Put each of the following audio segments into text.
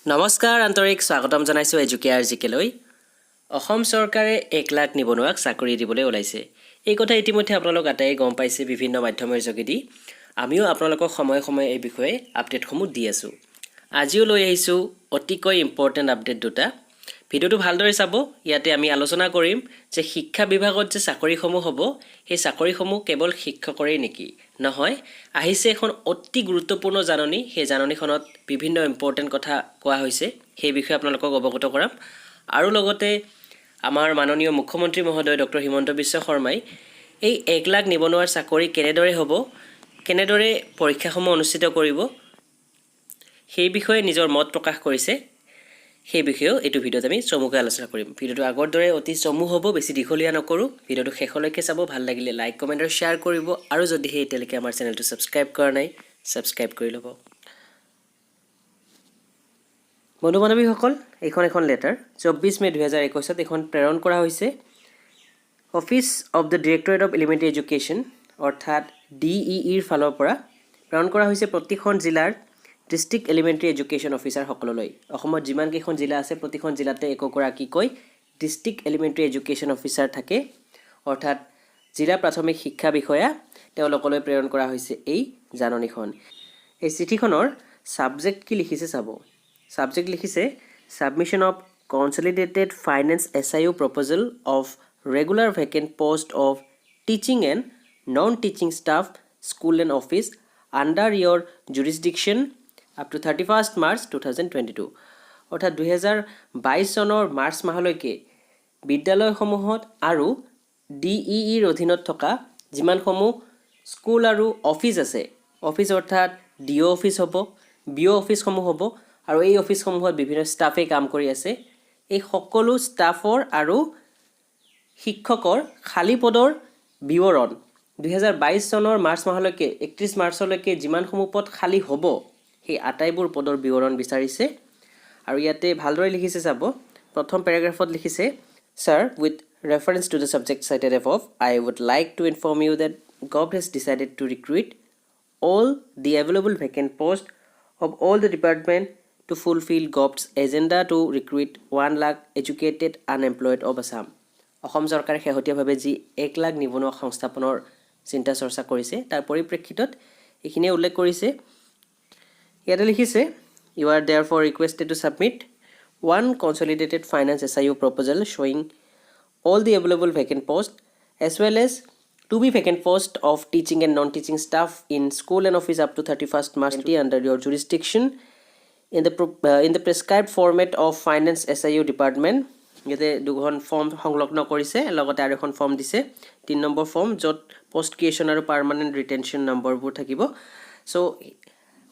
নমস্কাৰ আন্তৰিক স্বাগতম জনাইছো এজুকেয়াৰ জিকেলৈ অসম চৰকাৰে 1 লাখ নিবনুৱাক চাকৰি দিবলৈ ওলাইছে এই কথা ইতিমধ্যে আপোনালোক আটাই গম পাইছে বিভিন্ন মাধ্যমৰ যোগেদি আমিও আপোনালোকক সময় সময় এই বিষয়ে আপডেটসমূহ দি আছো আজিও লৈ আহিছো অতিকৈ ইম্পৰ্টেন্ট আপডেট দুটা ভিডিওটো ভালদৰে চাব ইয়াতে আমি আলোচনা কৰিম যে শিক্ষা বিভাগত যে চাকৰিসমূহ হ'ব সেই চাকৰিসমূহ কেৱল শিক্ষকৰেই নেকি নহয় আহিছে এখন অতি গুৰুত্বপূৰ্ণ জাননী সেই জাননীখনত বিভিন্ন ইম্পৰ্টেন্ট কথা কোৱা হৈছে সেই বিষয়ে আপোনালোকক অৱগত কৰাম আৰু লগতে আমাৰ মাননীয় মুখ্যমন্ত্ৰী মহোদয় ডক্টৰ হিমন্ত বিশ্ব শৰ্মাই এই 1 লাখ নিবনুৱাৰ চাকৰি কেনেদৰে হ'ব কেনেদৰে পৰীক্ষাসমূহ অনুষ্ঠিত কৰিব সেই বিষয়ে নিজৰ মত প্ৰকাশ কৰিছে সেই বিষয়েও এইটো ভিডিওত আমি চমুকৈ আলোচনা কৰিম ভিডিওটো আগৰ দৰে অতি চমু হ'ব বেছি দীঘলীয়া নকৰো ভিডিওটো শেষলৈকে চাব ভাল লাগিলে লাইক কমেন্ট আৰু শেয়াৰ কৰিব আৰু যদি হে এতিয়ালৈকে আমাৰ চেনেলটো সাবস্ক্ৰাইব কৰা নাই সাবস্ক্ৰাইব কৰি ল'ব বন্ধু বান্ধৱীসকল এখন লেটাৰ 24 মে 2021 ত এখন প্ৰেৰণ কৰা হৈছে office of the directorate of elementary education অৰ্থাৎ DEEৰ ফালৰ পৰা প্ৰেৰণ কৰা হৈছে প্ৰতিখন জিলাৰ ডিস্ট্ৰিক্ট এলিমেণ্টাৰী এডুকেশ্যন অফিচাৰ সকললৈ অসমত যিমান কেইখন জিলা আছে প্ৰতিখন জিলাতে একোগৰাকীকৈ ডিস্ট্ৰিক্ট এলিমেণ্টাৰী এডুকেশ্যন অফিচাৰ থাকে অৰ্থাৎ জিলা প্ৰাথমিক শিক্ষা বিষয়া তেওঁলোকলৈ প্ৰেৰণ কৰা হৈছে এই জাননীখন এই চিঠিখনৰ সাবজেক্ট কি লিখিছে চাব সাবজেক্ট লিখিছে submission of consolidated finance SIU proposal of regular vacant post of teaching and non-teaching staff school and office under your jurisdiction up to 31st March 2022 অৰ্থাৎ 2022 চনৰ মাৰ্চ মাহলৈকে বিদ্যালয়সমূহত আৰু DEEৰ অধীনত থকা যিমানসমূহ স্কুল আৰু অফিস আছে অফিস অৰ্থাৎ DO অফিস হ'ব BO অফিসসমূহ হ'ব আৰু এই অফিসসমূহত বিভিন্ন ষ্টাফে কাম কৰি আছে এই সকলো ষ্টাফৰ আৰু শিক্ষকৰ খালী পদৰ বিৱৰণ 2022 চনৰ মাৰ্চ মাহলৈকে 31 মাৰ্চলৈকে যিমানসমূহ পদ খালী হ'ব সেই আটাইবোৰ পদৰ বিৱৰণ বিচাৰিছে আৰু ইয়াতে ভালদৰে লিখিছে চাব প্ৰথম পেৰাগ্ৰাফত লিখিছে Sir, with reference to the subject cited above, I would like to inform you that GOV has decided to recruit all the available vacant posts of all the department to fulfill GOV's agenda to recruit 1 lakh educated unemployed of Assam. Assam চৰকাৰে শেহতীয়াভাৱে যি 1 লাখ নিবনুৱা সংস্থাপনৰ চিন্তা চৰ্চা কৰিছে তাৰ পৰিপ্ৰেক্ষিতত এইখিনি উল্লেখ কৰিছে ইয়াতে লিখিছে You are therefore requested to submit one consolidated finance SIU proposal showing all the available vacant posts as well as to be vacant posts of teaching and non-teaching staff in school and office up to 31st March under your jurisdiction in the prescribed format of finance SIU department ইয়াতে দুখন form সংলগ্ন কৰিছে লগতে আৰু এখন form দিছে 3 number form যত post creation আৰু পাৰ্মানেন্ট ৰিটেনচন নম্বৰবোৰ থাকিব সো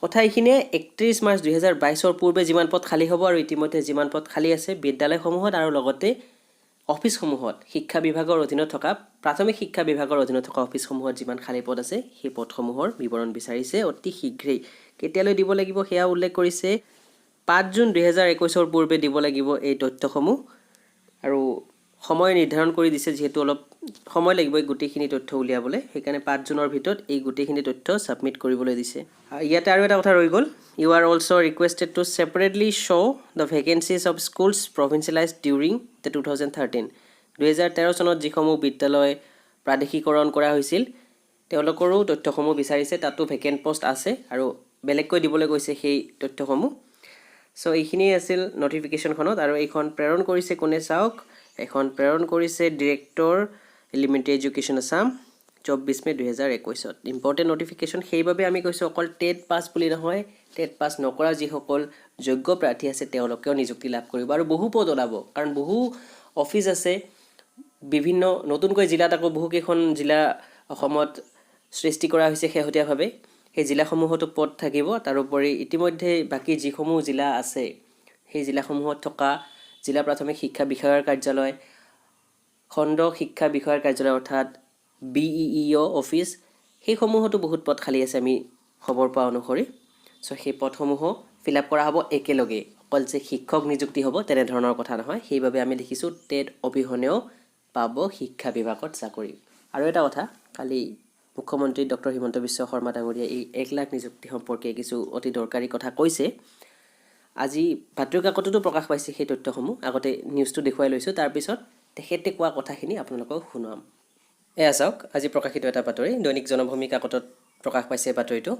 কথা এইখিনিয়ে 31 মাৰ্চ 2022 ৰ পূৰ্বে যিমান পদ খালী হ'ব আৰু ইতিমধ্যে যিমান পদ খালী আছে বিদ্যালয়সমূহত আৰু লগতে অফিসসমূহত শিক্ষা বিভাগৰ অধীনত থকা প্ৰাথমিক শিক্ষা বিভাগৰ অধীনত থকা অফিসসমূহত যিমান খালী পদ আছে সেই পদসমূহৰ বিৱৰণ বিচাৰিছে অতি শীঘ্ৰেই কেতিয়ালৈ দিব লাগিব হেয়া উল্লেখ কৰিছে 5 জুন 2021 ৰ পূৰ্বে দিব লাগিব এই তথ্যসমূহ আৰু সময় নিৰ্ধাৰণ কৰি দিছে যেহেতু অলপ সময় লাগিব এই গুটিখিনি তথ্য উলিয়াবলৈ সেইকাৰণে 5 জুনৰ ভিতৰত এই গুটিখিনি তথ্য সাবমিট কৰিবলৈ দিছে ইয়াতে আৰু এটা কথা ৰৈ গল You are also requested to separately show the vacancies of schools provincialized during the 2013 চনত যিসমূহ বিদ্যালয় প্ৰাদেশিকৰণ কৰা হৈছিল তেওঁলোকৰো তথ্যসমূহ বিচাৰিছে তাতো ভেকেন্ট পোষ্ট আছে আৰু বেলেগকৈ দিবলৈ কৈছে সেই তথ্যসমূহ সো এইখিনি আছিল নটিফিকেশনখনত আৰু এইখন প্ৰেৰণ কৰিছে কোনে চাওক এখন প্ৰেৰণ কৰিছে ডিৰেক্টৰ এলিমেণ্টাৰী এডুকেশ্যন আসাম 24 মে 2021 ত ইম্পৰ্টেন্ট নটিফিকেশন সেইভাবে আমি কৈছো অকল টেট পাস বুলি নহয় টেট পাস নকৰা যিসকল যোগ্য প্ৰাৰ্থী আছে তেওঁলোকেও নিযুক্তি লাভ কৰিব আৰু বহু পদ ওলাব কাৰণ বহু অফিস আছে বিভিন্ন নতুনকৈ জিলাত আকৌ বহু কেইখন জিলা অসমত সৃষ্টি কৰা হৈছে শেহতীয়াভাৱে সেই জিলাসমূহতো পদ থাকিব তাৰ উপৰি ইতিমধ্যে বাকি যিসমূহ জিলা আছে সেই জিলাসমূহত থকা জিলা প্ৰাথমিক শিক্ষা বিষয়াৰ কাৰ্যালয় খণ্ড শিক্ষা বিষয়াৰ কাৰ্যালয় অৰ্থাৎ BEEO অফিস সেই সমূহতো বহুত পদ খালী আছে আমি খবৰ পোৱা অনুসৰি সো সেই পদসমূহ ফিল আপ কৰা হ'ব একেলগে অকল যে শিক্ষক নিযুক্তি হ'ব তেনে ধৰণৰ কথা নহয় সেইভাবে আমি লিখিছো টেট অবিহনেও পাব শিক্ষা বিভাগত চাকৰি আৰু এটা কথা কালি মুখ্যমন্ত্ৰী ডক্টৰ হিমন্ত বিশ্ব শৰ্মা ডাঙৰীয়া এই 1 লাখ নিযুক্তি সম্পৰ্কে কিছু অতি দৰকাৰী কথা কৈছে আজি বাতৰি কাকততো প্ৰকাশ পাইছে সেই তথ্যসমূহ আগতে নিউজটো দেখুৱাই লৈছোঁ তাৰপিছত তেখেতে কোৱা কথাখিনি আপোনালোকক শুনাম এয়া চাওক আজি প্ৰকাশিত এটা বাতৰি দৈনিক জনভূমি কাকতত প্ৰকাশ পাইছে বাতৰিটো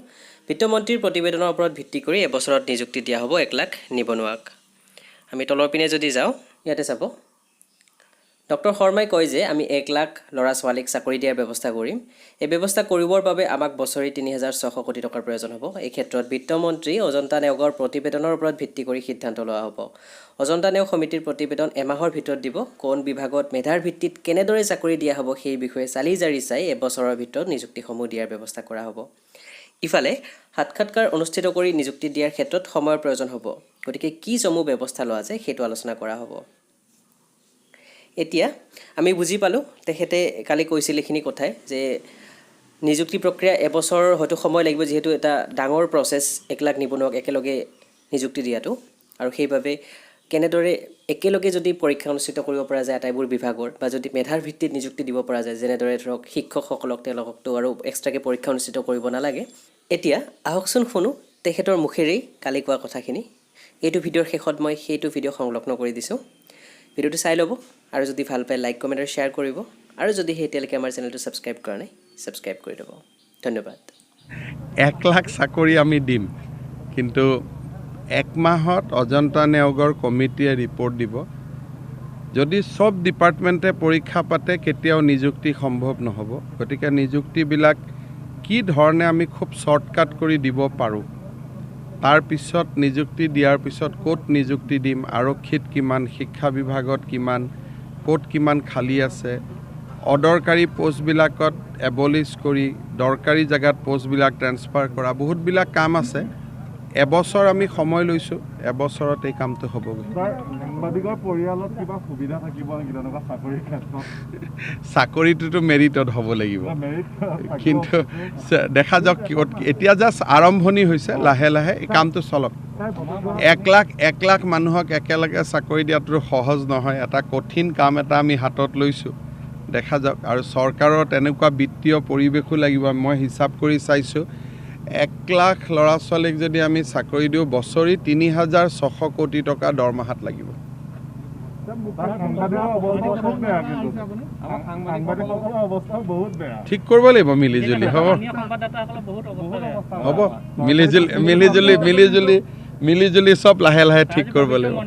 বিত্তমন্ত্ৰীৰ প্ৰতিবেদনৰ ওপৰত ভিত্তি কৰি এবছৰত নিযুক্তি দিয়া হ'ব 1 লাখ নিবনুৱাক আমি তলৰ পিনে যদি যাওঁ ইয়াতে চাব ডক্টৰ শৰ্মাই কয় যে আমি 1 লাখ ল'ৰা ছোৱালীক চাকৰি দিয়াৰ ব্যৱস্থা কৰিম এই ব্যৱস্থা কৰিবৰ বাবে আমাক বছৰি 3600 কোটি টকাৰ প্ৰয়োজন হ'ব এই ক্ষেত্ৰত বিত্তমন্ত্ৰী অজন্তা নেওগৰ প্ৰতিবেদনৰ ওপৰত ভিত্তি কৰি সিদ্ধান্ত লোৱা হ'ব অজন্তা নেওগ সমিতিৰ প্ৰতিবেদন এমাহৰ ভিতৰত দিব কোন বিভাগত মেধাৰ ভিত্তিত কেনেদৰে চাকৰি দিয়া হ'ব সেই বিষয়ে চালি জাৰি চাই এবছৰৰ ভিতৰত নিযুক্তিসমূহ দিয়াৰ ব্যৱস্থা কৰা হ'ব ইফালে সাক্ষাৎকাৰ অনুষ্ঠিত কৰি নিযুক্তি দিয়াৰ ক্ষেত্ৰত সময়ৰ প্ৰয়োজন হ'ব গতিকে কি সমূহ ব্যৱস্থা লোৱা যায় সেইটো আলোচনা কৰা হ'ব এতিয়া আমি বুজি পালোঁ তেখেতে কালি কৈছিল এইখিনি কথাই যে নিযুক্তি প্ৰক্ৰিয়া এবছৰ হয়তো সময় লাগিব যেহেতু এটা ডাঙৰ প্ৰচেছ 1 লাখ নিবনুৱাক একেলগে নিযুক্তি দিয়াটো আৰু সেইভাবে কেনেদৰে একেলগে যদি পৰীক্ষা অনুষ্ঠিত কৰিব পৰা যায় আটাইবোৰ বিভাগৰ বা যদি মেধাৰ ভিত্তিত নিযুক্তি দিব পৰা যায় যেনেদৰে ধৰক শিক্ষকসকলক তেওঁলোকতো আৰু এক্সট্ৰাকে পৰীক্ষা অনুষ্ঠিত কৰিব নালাগে এতিয়া আহকচোন শুনো তেখেতৰ মুখেৰেই কালি কোৱা কথাখিনি এইটো ভিডিঅ'ৰ শেষত মই সেইটো ভিডিঅ' সংলগ্ন কৰি দিছোঁ ভিডিঅ'টো চাই ল'ব আৰু যদি ভাল পায় লাইক কমেণ্ট আৰু শ্বেয়াৰ কৰিব আৰু যদি এতিয়ালৈকে আমাৰ চেনেলটো ছাবস্ক্ৰাইব কৰা নাই ছাবস্ক্ৰাইব কৰি দিব ধন্যবাদ 1 লাখ চাকৰি আমি দিম কিন্তু 1 মাহত অজন্তা নেওগৰ কমিটিয়ে ৰিপৰ্ট দিব যদি সব ডিপাৰ্টমেণ্টে পৰীক্ষা পাতে কেতিয়াও নিযুক্তি সম্ভৱ নহ'ব গতিকে নিযুক্তিবিলাক কি ধৰণে আমি খুব শৰ্টকাট কৰি দিব পাৰোঁ তাৰ পিছত নিযুক্তি দিয়াৰ পিছত ক'ত নিযুক্তি দিম আৰক্ষীত কিমান শিক্ষা বিভাগত কিমান ক'ত কিমান খালী আছে অদৰকাৰী পোষ্টবিলাকত এবলিছ কৰি দৰকাৰী জেগাত পোষ্টবিলাক ট্ৰেন্সফাৰ কৰা বহুতবিলাক কাম আছে এবছৰ আমি সময় লৈছোঁ এবছৰত এই কামটো হ'বগৈ সাংবাদিকৰ পৰিয়ালত কিবা সুবিধা থাকিব নেকি তেনেকুৱা চাকৰিৰ ক্ষেত্ৰত চাকৰিটোতো মেৰিটত হ'ব লাগিব কিন্তু দেখা যাওক এতিয়া জাষ্ট আৰম্ভণি হৈছে লাহে লাহে এই কামটো চলক 1 লাখ মানুহক একেলগে চাকৰি দিয়াটো সহজ নহয় এটা কঠিন কাম এটা আমি হাতত লৈছোঁ দেখা যাওক আৰু চৰকাৰৰ তেনেকুৱা বিত্তীয় পৰিৱেশো লাগিব মই হিচাপ কৰি চাইছোঁ 1 লাখ ল'ৰা ছোৱালীক যদি আমি চাকৰি দিওঁ বছৰি 3600 কোটি টকা দৰমহাত লাগিব ঠিক কৰিব লাগিব মিলিজুলি হ'ব মিলিজুলি চব লাহে লাহে ঠিক কৰিব লাগিব